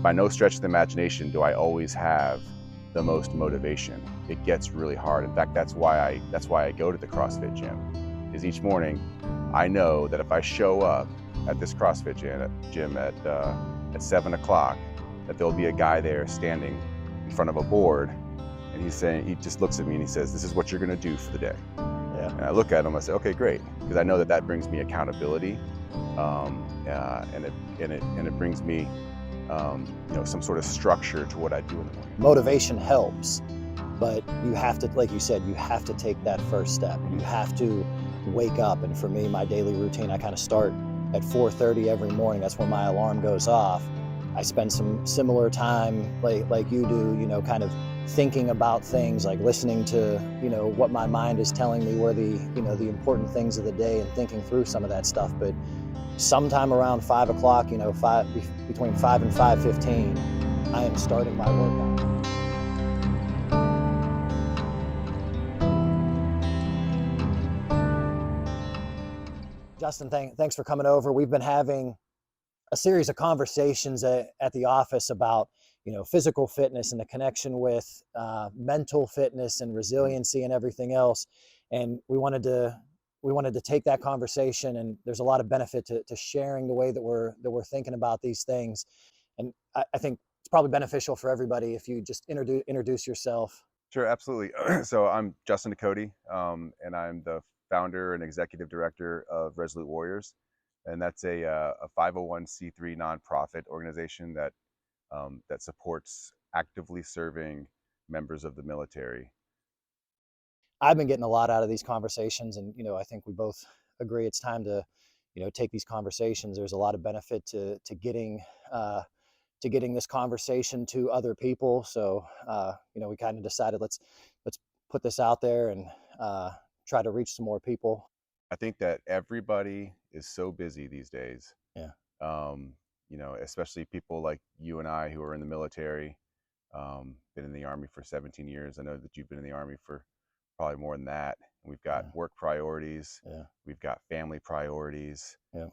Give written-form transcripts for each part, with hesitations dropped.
by no stretch of the imagination do I always have the most motivation. It gets really hard. In fact, that's why I go to the CrossFit gym. Is each morning I know that if I show up at this CrossFit gym at 7 o'clock, that there'll be a guy there standing in front of a board, and he just looks at me and he says, "This is what you're going to do for the day." Yeah. And I look at him, I say, "Okay, great," because I know that that brings me accountability, and it brings me some sort of structure to what I do in the morning. Motivation helps, but you have to, like you said, you have to take that first step. You have to wake up. And for me, my daily routine, I kind of start at 4:30 every morning. That's when my alarm goes off. I spend some similar time like you do, kind of thinking about things, like listening to, what my mind is telling me were the important things of the day, and thinking through some of that stuff. But sometime around 5 o'clock, between 5 and 5:15, I am starting my workout. Justin, thanks for coming over. We've been having a series of conversations at the office about, physical fitness and the connection with mental fitness and resiliency and everything else. And we wanted to take that conversation, and there's a lot of benefit to sharing the way that we're thinking about these things. And I think it's probably beneficial for everybody if you just introduce yourself. Sure, absolutely. So I'm Justin Ducote, and I'm the founder and executive director of Resolute Warriors, and that's a 501c3 nonprofit organization that supports actively serving members of the military. I've been getting a lot out of these conversations, and I think we both agree it's time to take these conversations. There's a lot of benefit to getting this conversation to other people. So we kind of decided let's put this out there and try to reach some more people. I think that everybody is so busy these days. Yeah. Especially people like you and I who are in the military. Been in the Army for 17 years. I know that you've been in the Army for probably more than that. And we've got Yeah. work priorities, Yeah. we've got family priorities, Yeah.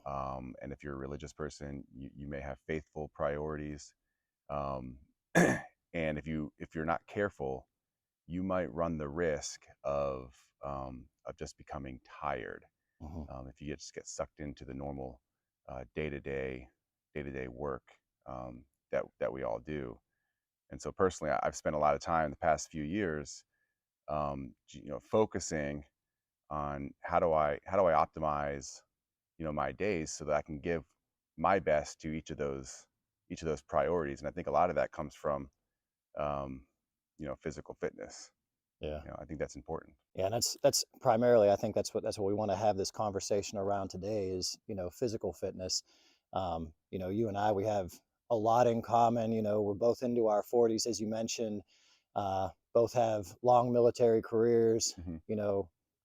and if you're a religious person, you may have faithful priorities. Um, and if you're not careful, you might run the risk of just becoming tired, Mhm. if you just get sucked into the normal day to day work, that we all do. And so personally, I've spent a lot of time in the past few years, focusing on how do I optimize my days so that I can give my best to each of those priorities. And I think a lot of that comes from um, physical fitness. Yeah. I think that's important. Yeah, and that's primarily, I think that's what we want to have this conversation around today is, physical fitness. You and I, we have a lot in common. We're both into our 40s, as you mentioned. Both have long military careers. Hmm.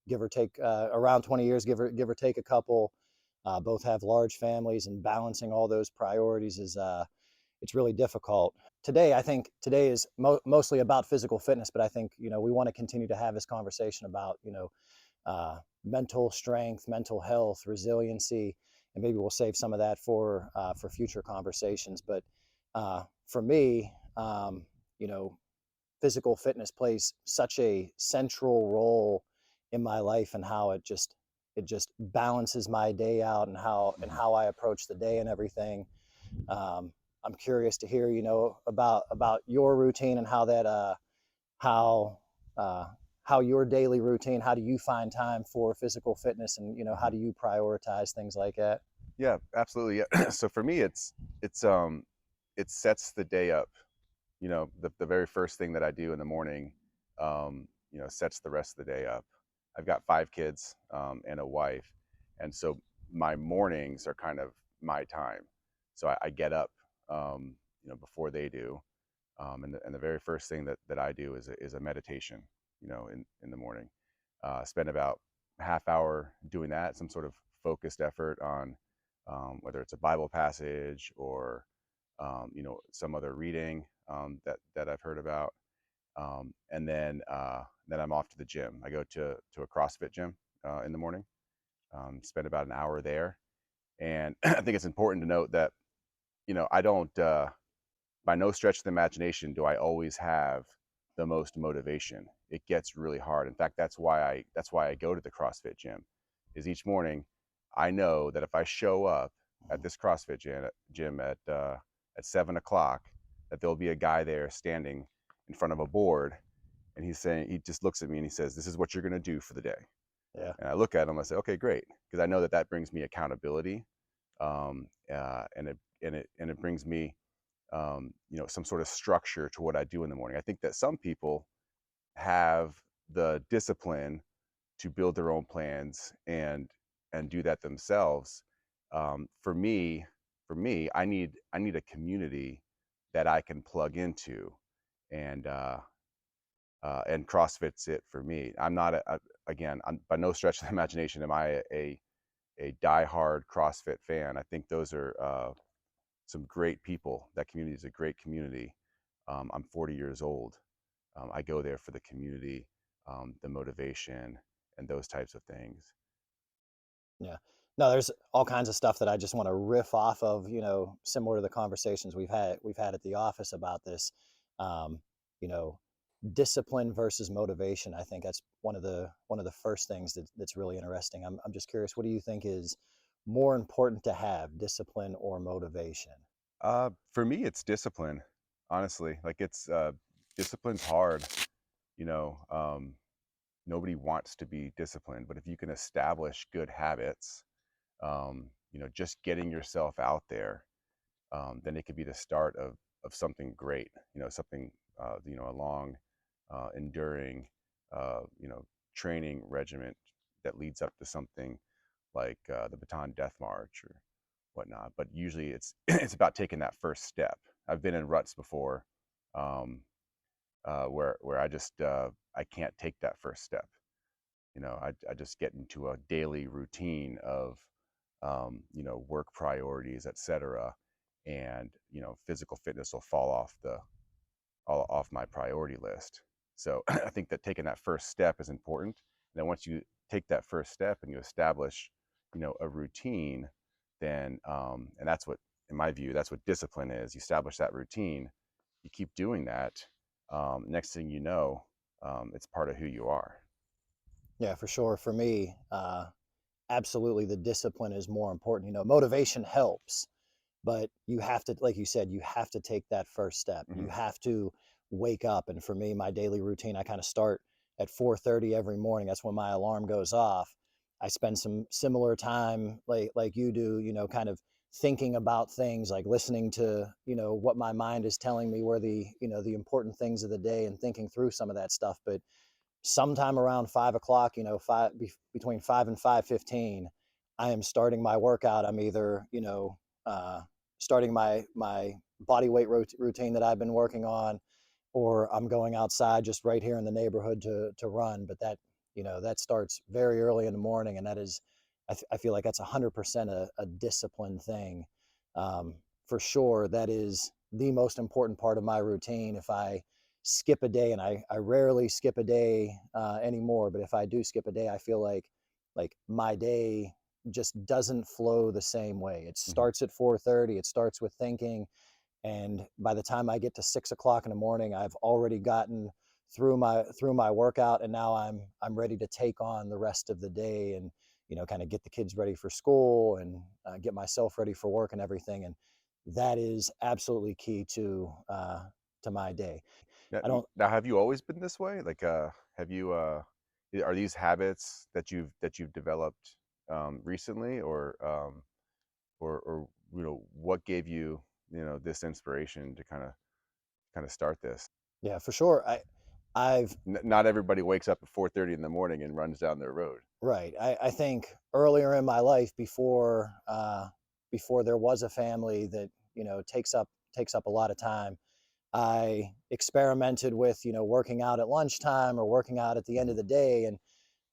Give or take around 20 years, give or take a couple. Both have large families, and balancing all those priorities is it's really difficult. Today, I think today is mostly about physical fitness, but I think we want to continue to have this conversation about mental strength, mental health, resiliency, and maybe we'll save some of that for future conversations. But for me, physical fitness plays such a central role in my life, and how it just balances my day out, and Hmm. how I approach the day and everything. I'm curious to hear, about your routine, and how uh, how your daily routine. How do you find time for physical fitness, and how Hmm. do you prioritize things like that? Yeah, absolutely. Yeah. So for me, it's it sets the day up. The very first thing that I do in the morning, sets the rest of the day up. I've got 5 kids, and a wife, and so my mornings are kind of my time. So I get up, before they do, and the very first thing that I do is a meditation, in the morning. Spend about a half hour doing that, some sort of focused effort on, whether it's a Bible passage or some other reading, that I've heard about, and then I'm off to the gym. I go to a CrossFit gym in the morning, spend about an hour there, and I think it's important to note that I don't by no stretch of the imagination do I always have the most motivation. It gets really hard. In fact, that's why I go to the CrossFit gym. Is each morning I know that if I show up at this CrossFit gym at 7 o'clock, that there'll be a guy there standing in front of a board, and he just looks at me and he says, "This is what you're going to do for the day." Yeah. And I look at him, I say, "Okay, great," because I know that that brings me accountability, and it brings me some sort of structure to what I do in the morning. I think that some people have the discipline to build their own plans and do that themselves. For me, I need a community that I can plug into, and CrossFit's it for me. I'm not again, I'm by no stretch of the imagination am I a diehard CrossFit fan. I think those are some great people. That community is a great community. I'm 40 years old. I go there for the community, the motivation, and those types of things. Yeah. No, there's all kinds of stuff that I just want to riff off of, similar to the conversations we've had at the office about this. Um, you know, Discipline versus motivation. I think that's one of the first things that's really interesting. I'm just curious, what do you think is more important to have, discipline or motivation? For me, it's discipline. Honestly, like discipline's hard. You know, nobody wants to be disciplined, but if you can establish good habits, just getting yourself out there, then it could be the start of something great. Something a long, enduring, training regimen that leads up to something like the Baton Death March or whatnot. But usually, it's it's about taking that first step. I've been in ruts before, um, where I can't take that first step. I just get into a daily routine of work priorities, etc. And physical fitness will fall off my priority list. So I think that taking that first step is important. And then once you take that first step and you establish a routine, then and that's what, in my view, that's what discipline is. You establish that routine, you keep doing that. Next thing you know, it's part of who you are. Yeah, for sure. For me, absolutely, the discipline is more important. Motivation helps, but you have to, like you said, you have to take that first step. Hmm. You have to wake up. And for me, my daily routine, I kind of start at 4:30 every morning. That's when my alarm goes off. I spend some similar time like you do, kind of thinking about things, like listening to, what my mind is telling me, where the important things of the day, and thinking through some of that stuff. But sometime around 5 o'clock, between 5 and 5:15, I am starting my workout. I'm either, uh, starting my body weight routine that I've been working on, or I'm going outside just right here in the neighborhood to run. But that starts very early in the morning, and that is, I feel like that's 100% a discipline thing. For sure, that is the most important part of my routine. If I skip a day, and I rarely skip a day anymore, but if I do skip a day, I feel like my day just doesn't flow the same way. It Hmm. starts at 4:30. It starts with thinking, and by the time I get to 6 o'clock in the morning, I've already gotten through my workout, and now I'm ready to take on the rest of the day, and kind of get the kids ready for school, and get myself ready for work and everything. And that is absolutely key to my day. Now, I don't. now, have you always been this way? Like, have you? Are these habits that you've developed recently, or what gave you this inspiration to kind of start this? Yeah, for sure. I've Not everybody wakes up at 4:30 in the morning and runs down their road. Right. I think earlier in my life, before there was a family that takes up a lot of time, I experimented with working out at lunchtime or working out at the end Hmm. of the day. And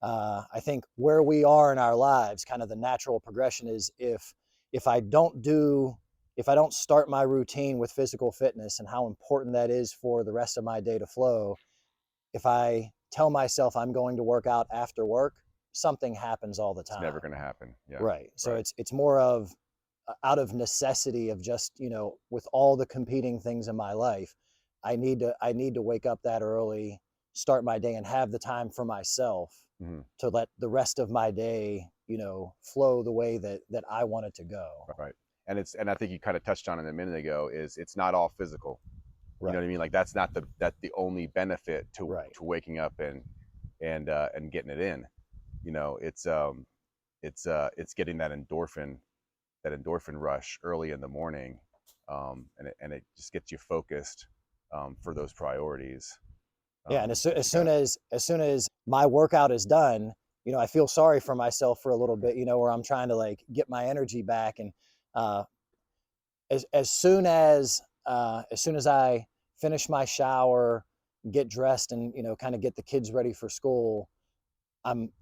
I think where we are in our lives, kind of the natural progression is, if I don't do if I don't start my routine with physical fitness and how important that is for the rest of my day to flow, if I tell myself I'm going to work out after work, something happens all the It's never time. going to happen. Yeah, Right. So right. it's more of, out of necessity of just, with all the competing things in my life, I need to wake up that early, start my day, and have the time for myself Hmm. to let the rest of my day, flow the way that I want it to go. Right. And I think you kind of touched on it a minute ago, is it's not all physical. You know what I Right. mean? Like that's the only benefit Right. to waking up and getting it in. You know, it's getting that endorphin rush early in the morning, and it just gets you focused for those priorities. Yeah, and as You soon got as my workout is done, I feel sorry for myself for a little bit, where I'm trying to like get my energy back, and uh, as soon as I finish my shower, get dressed, and kind of get the kids ready for school, I'm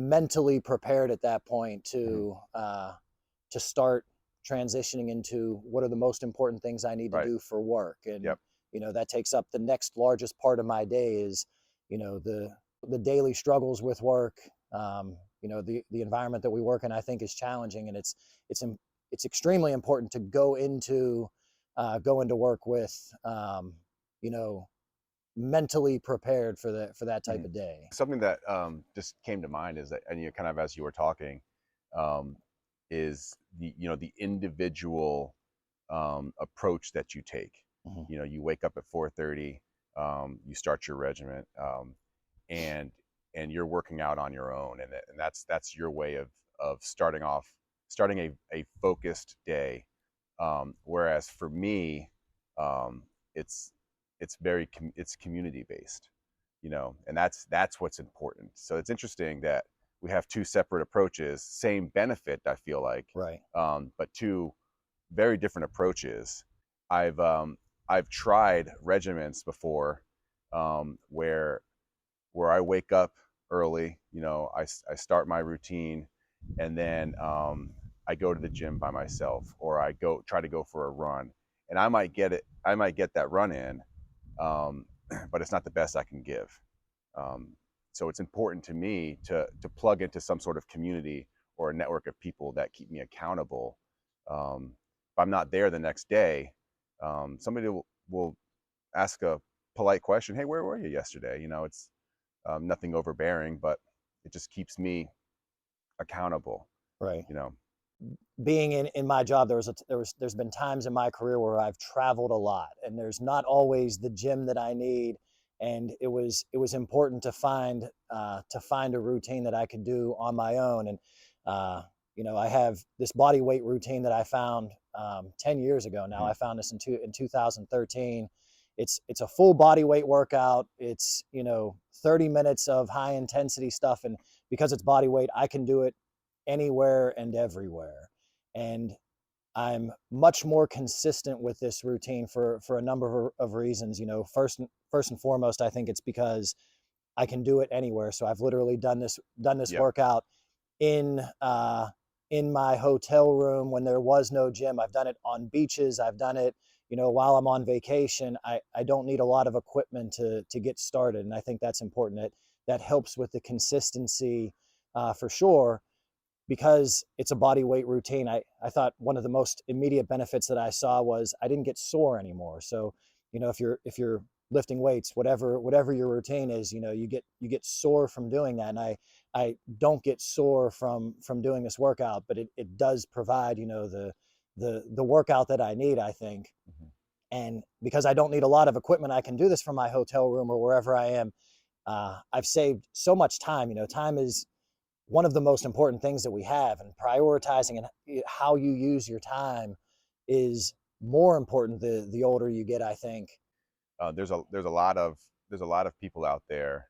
mentally prepared at that point mhm, to start transitioning into what are the most important things I need to right. do for work. And Yep. that takes up the next largest part of my day is the daily struggles with work. The environment that we work in, I think, is challenging, and it's it's extremely important to go into work with you know mentally prepared for that type Mhm. of day. Something that just came to mind is that, and you kind of as you were talking, um, is the individual approach that you take. Mhm. You wake up at 4:30, you start your regiment, and you're working out on your own, and that's your way of starting a focused day. Whereas for me, um, it's it's community based, and that's what's important. So it's interesting that we have two separate approaches, same benefit, I feel like, Right. but two very different approaches. I've um, I've tried regiments before, where I wake up early. I start my routine, and then I go to the gym by myself, or I go try to go for a run, and I might get that run in, um, but it's not the best I can give. Um, so it's important to me to plug into some sort of community or a network of people that keep me accountable. If I'm not there the next day, somebody will ask a polite question. Hey, where were you yesterday? It's nothing overbearing, but it just keeps me accountable. Right. You know. Being in my job, there's been times in my career where I've traveled a lot, and there's not always the gym that I need, and it was important to find a routine that I could do on my own. And I have this body weight routine that I found 10 years ago now. Mhm. I found this in 2013. It's a full body weight workout. It's 30 minutes of high intensity stuff, and because it's body weight, I can do it anywhere and everywhere. And I'm much more consistent with this routine for a number of reasons. First and foremost, I think it's because I can do it anywhere. So I've literally done this Yep. workout in in my hotel room when there was no gym. I've done it on beaches. I've done it, while I'm on vacation. I don't need a lot of equipment to get started, and I think that's important. That helps with the consistency for sure, because it's a body weight routine. I thought one of the most immediate benefits that I saw was I didn't get sore anymore. So, if you're lifting weights, whatever your routine is, you get sore from doing that. And I don't get sore from doing this workout, but it does provide, the workout that I need, I think. Mhm. And because I don't need a lot of equipment, I can do this from my hotel room or wherever I am. I've saved so much time. Time is one of the most important things that we have, and prioritizing and how you use your time is more important the older you get, I think. There's a lot of people out there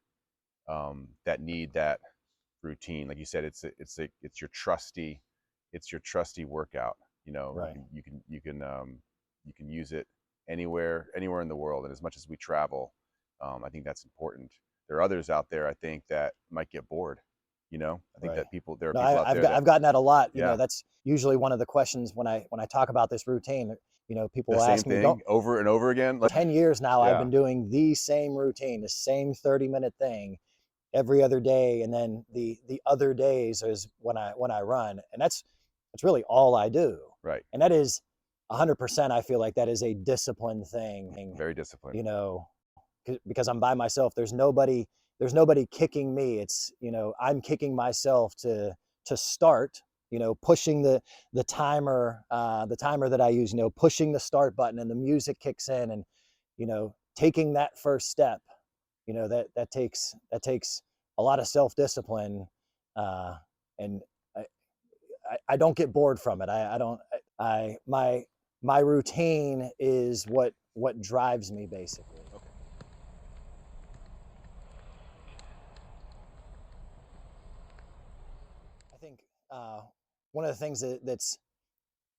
that need that routine. Like you said, it's your trusty workout. You Right. can you can use it anywhere in the world, and as much as we travel, I think that's important. There are others out there, I think, that might get bored. I think Right. that there are No, people out there that, I've gotten that a lot. yeah, That's usually one of the questions when I talk about this routine. People the will same ask me, "Don't." thing over and over again. Like, 10 years now, I've yeah, been doing the same routine, the same 30-minute thing every other day, and then the other days is when I run, and that's really all I do. Right. And that is 100%. I feel like that is a discipline thing, Very disciplined. you know, because I'm by myself. There's nobody kicking me. It's, I'm kicking myself to start, pushing the timer that I use, pushing the start button, and the music kicks in, and, taking that first step, that takes a lot of self-discipline. And I don't get bored from it. I don't, my routine is what drives me basically. Okay. I think one of the things that's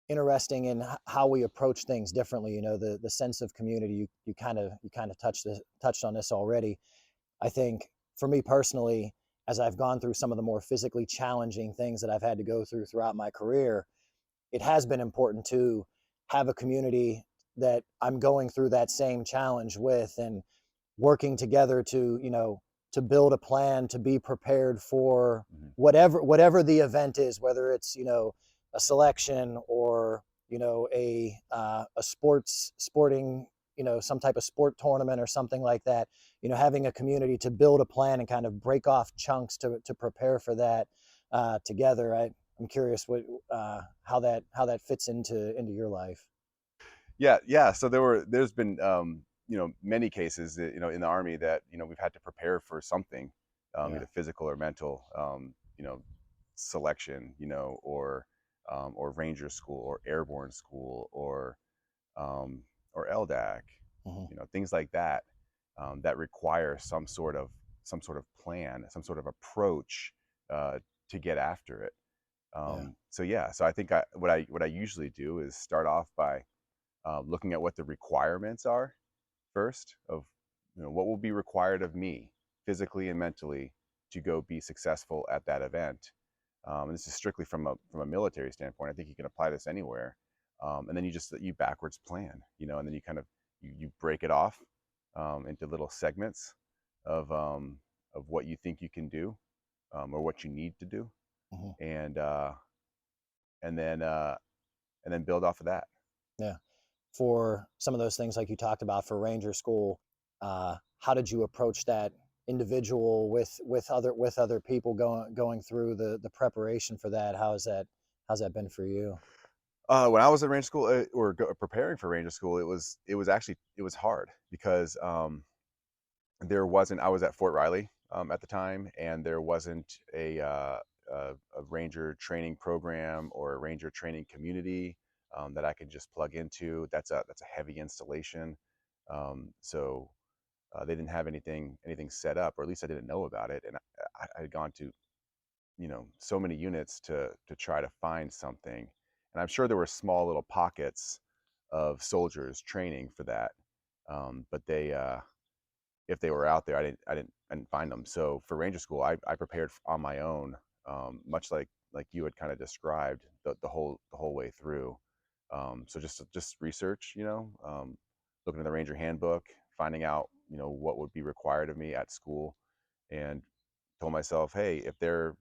interesting in how we approach things differently, the sense of community. You kind of touched on this already. I think for me personally, as I've gone through some of the more physically challenging things that I've had to go through throughout my career, it has been important to have a community that I'm going through that same challenge with, and working together to build a plan, to be prepared for Hmm. whatever the event is, whether it's a selection, or a sporting, some type of sport tournament or something like that. Having a community to build a plan and kind of break off chunks to prepare for that together. I'm curious how that fits into your life. Yeah, yeah. So there's been many cases that, in the army that we've had to prepare for something, Yeah. either physical or mental, selection, or ranger school or airborne school um, or LDAC, Hmm. things like that, that require some sort of plan, some sort of approach uh, to get after it. Yeah. So yeah, so I think what I usually do is start off by looking at what the requirements are first of what will be required of me physically and mentally to go be successful at that event. And this is strictly from a military standpoint. I think you can apply this anywhere. And then you backwards plan, and then you kind of you break it off into little segments of um, of what you think you can do, or what you need to do, Hmm. and uh, and then build off of that. Yeah. For some of those things like you talked about for Ranger School, how did you approach that individual with other people going through the preparation for that? How's that been for you? When I was at Ranger School, preparing for Ranger School, it was hard because there wasn't. I was at Fort Riley at the time, and there wasn't a Ranger training program or a Ranger training community that I could just plug into. That's a heavy installation, so they didn't have anything set up, or at least I didn't know about it, and I had gone to so many units to try to find something, and I'm sure there were small little pockets of soldiers training for that, but they if they were out there, I didn't find them. So for Ranger School, I prepared on my own, much like you had kind of described the whole way through. So just research, looking at the Ranger handbook, finding out what would be required of me at school, and told myself, hey, if they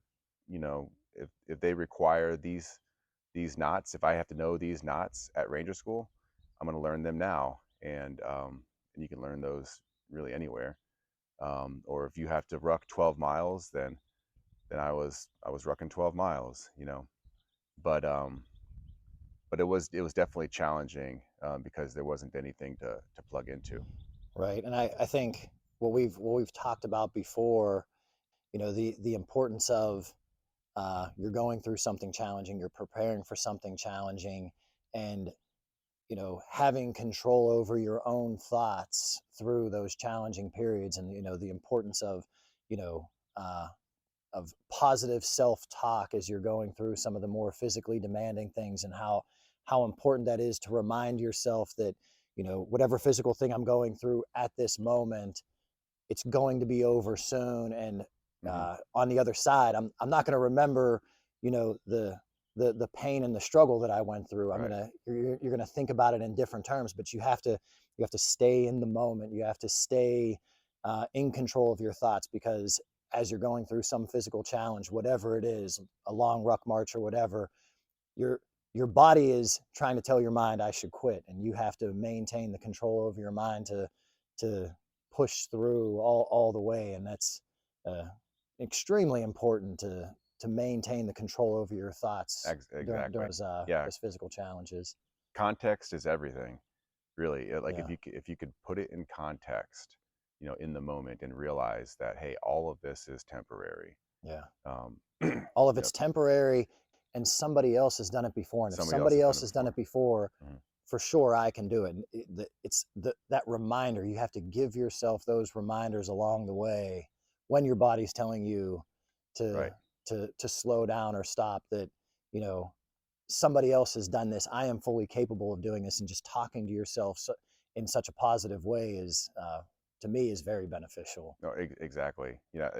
require these knots, if I have to know these knots at Ranger School, I'm going to learn them now, and you can learn those really anywhere. Or if you have to ruck 12 miles, then I was rucking 12 miles, but it was definitely challenging, because there wasn't anything to plug into. Right. And I think what we've talked about before, the importance of, you're going through something challenging, you're preparing for something challenging, and having control over your own thoughts through those challenging periods, and the importance you know uh, of positive self-talk as you're going through some of the more physically demanding things, and how important that is to remind yourself that whatever physical thing I'm going through at this moment, it's going to be over soon. And Hmm. on the other side, I'm not going to remember the pain and the struggle that I went through. Right. You're gonna think about it in different terms, but you have to stay in the moment. You have to stay in control of your thoughts, because as you're going through some physical challenge, whatever it is, a long ruck march or whatever, you're your body is trying to tell your mind I should quit, and you have to maintain the control over your mind to push through all the way. And that's uh, extremely important to maintain the control over your thoughts during Exactly. Yeah, those physical challenges. context is everything, really. Like Yeah, if you could put it in context, in the moment, and realize that, hey, all of this is temporary. yeah. Um, All of it's temporary, and somebody else has done it before. And if somebody else somebody has done else it has done before. it before, Mhm. for sure I can do it. And it's that reminder. You have to give yourself those reminders along the way when your body's telling you to Right. to slow down or stop. That you know somebody else has done this. I am fully capable of doing this. And just talking to yourself in such a positive way is, to me, is very beneficial. No, exactly. Yeah,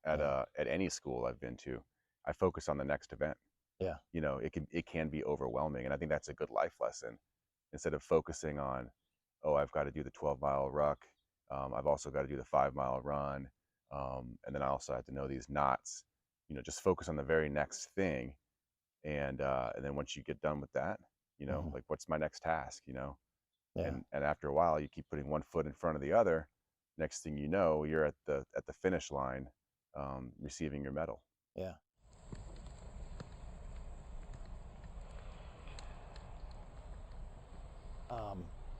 At any school I've been to, I focus on the next event. yeah, It can be overwhelming, and I think that's a good life lesson. Instead of focusing on, oh, I've got to do the 12-mile ruck, I've also got to do the 5-mile run, and then I also have to know these knots. Just focus on the very next thing, and then once you get done with that, hmm, like, what's my next task? yeah, And after a while, you keep putting one foot in front of the other. Next thing you know, you're at the finish line, receiving your medal. yeah.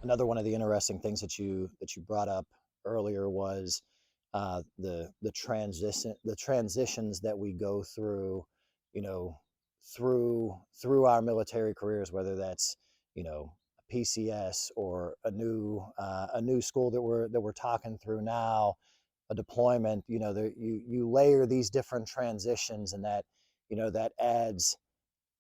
Another one of the interesting things that you brought up earlier was the transitions that we go through, you know, through our military careers, whether that's a PCS or a new school that we're talking through now, a deployment. You layer these different transitions, and that adds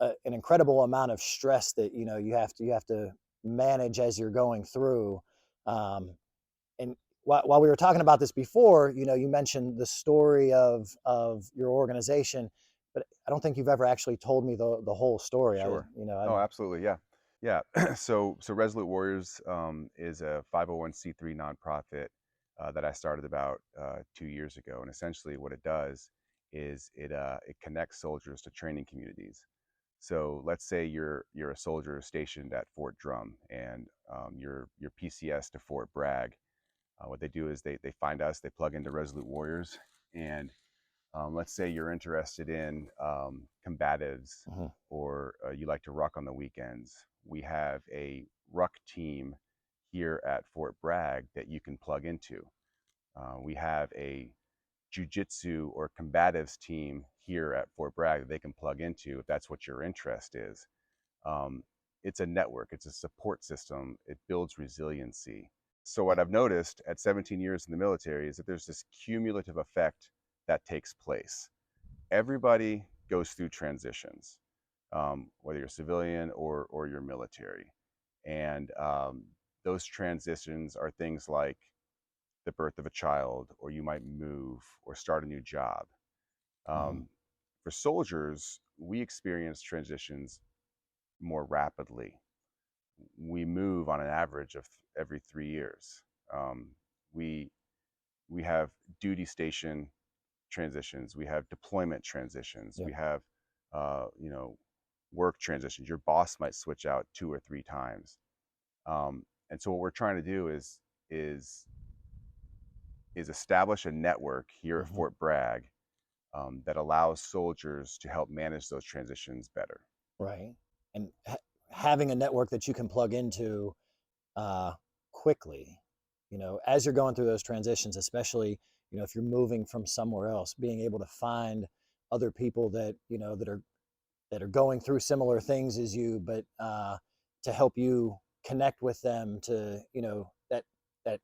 an incredible amount of stress that you have to manage as you're going through. And while we were talking about this before, you mentioned the story of your organization, but I don't think you've ever actually told me the whole story. I Sure. you know Oh, I absolutely. Yeah. Yeah. So Resolute Warriors is a 501(c)(3) nonprofit that I started about 2 years ago. And essentially, what it does is it connects soldiers to training communities. So let's say you're a soldier stationed at Fort Drum, and you're PCS to Fort Bragg. What they do is they find us, they plug into Resolute Warriors, and let's say you're interested in combatives, Mhm. or you like to ruck on the weekends. We have a ruck team here at Fort Bragg that you can plug into. We have a jujitsu or combatives team here at Fort Bragg that they can plug into if that's what your interest is. Um, it's a network, it's a support system, it builds resiliency. So, what Yeah. I've noticed at 17 years in the military is that there's this cumulative effect that takes place. Everybody goes through transitions, whether you're civilian or you're military. And those transitions are things like the birth of a child, or you might move or start a new job. Mhm. Um, for soldiers, we experience transitions more rapidly. We move on an average of every 3 years. Um, we we have duty station transitions. We have deployment transitions. Yeah. We have uh, you know work transitions. Your boss might switch out 2 or 3 times. And so what we're trying to do is is establish a network here at Mhm. Fort Bragg that allows soldiers to help manage those transitions better. Right. And having a network that you can plug into uh, quickly, as you're going through those transitions, especially, if you're moving from somewhere else, being able to find other people that are going through similar things as you, but to help you connect with them, to that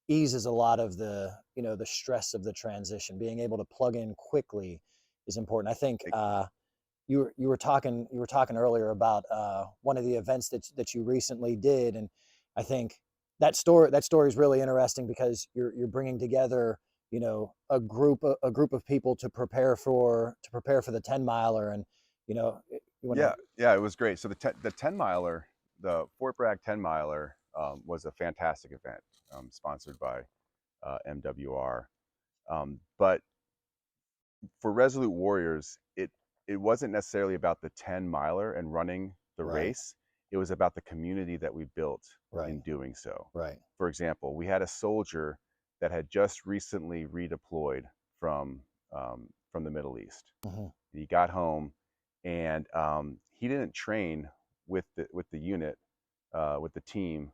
eases a lot of the stress of the transition. Being able to plug in quickly is important. I think you were talking earlier about one of the events that you recently did, and I think that story is really interesting because you're bringing together a group of people to prepare for the 10 miler. And you want to. Yeah, yeah, it was great. So the 10 miler, the Fort Bragg 10 miler, was a fantastic event, sponsored by MWR. But for Resolute Warriors, it wasn't necessarily about the 10 miler and running the Right. race. It was about the community that we built Right. in doing so. Right. For example, we had a soldier that had just recently redeployed from the Middle East. Mm-hmm. He got home, and he didn't train with the unit, with the team,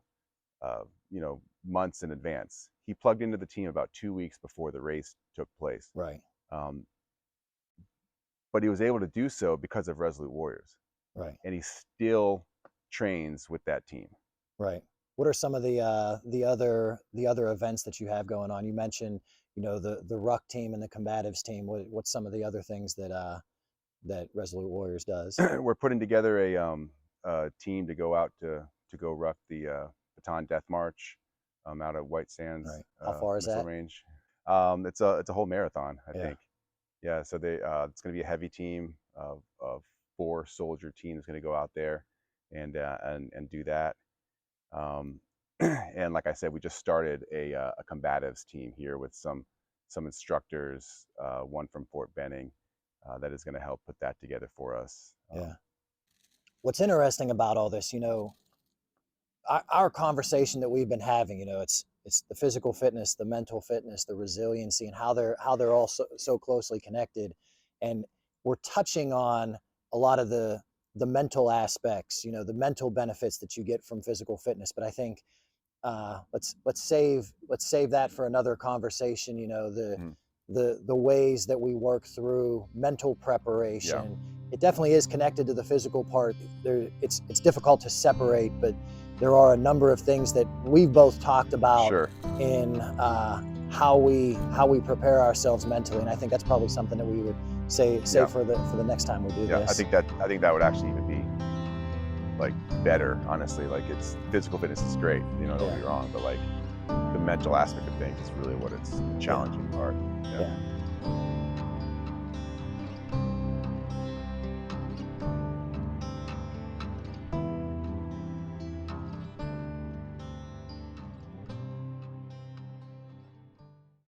months in advance. He plugged into the team about 2 weeks before the race took place. Right. Um, but he was able to do so because of Resolute Warriors, Right. and he still trains with that team. Right. What are some of the other events that you have going on? You mentioned, the ruck team and the combatives team. What's some of the other things that Resolute Warriors does? We're putting together a team to go out to go ruck the Baton Death March out of White Sands Right. How far is missile that? range. It's a whole marathon, I Yeah. think. Yeah, so it's going to be a heavy team of 4 soldier teams going to go out there and do that. And like I said, we just started a combatives team here with some instructors, one from Fort Benning, that is going to help put that together for us. Yeah. What's interesting about all this, our conversation that we've been having, it's the physical fitness, the mental fitness, the resiliency, and how they're all so closely connected. And we're touching on a lot of the mental aspects, the mental benefits that you get from physical fitness. But I think let's save that for another conversation. The ways that we work through mental preparation. Yeah. It definitely is connected to the physical part. It's difficult to separate, but there are a number of things that we've both talked about Sure. in how we prepare ourselves mentally, and I think that's probably something that we would say Yeah. for the next time we do Yeah, this. I think that would actually even be like better, honestly. Like, it's physical fitness is great, don't get me wrong, but like the mental aspect of things is really what it's the challenging part. Yeah.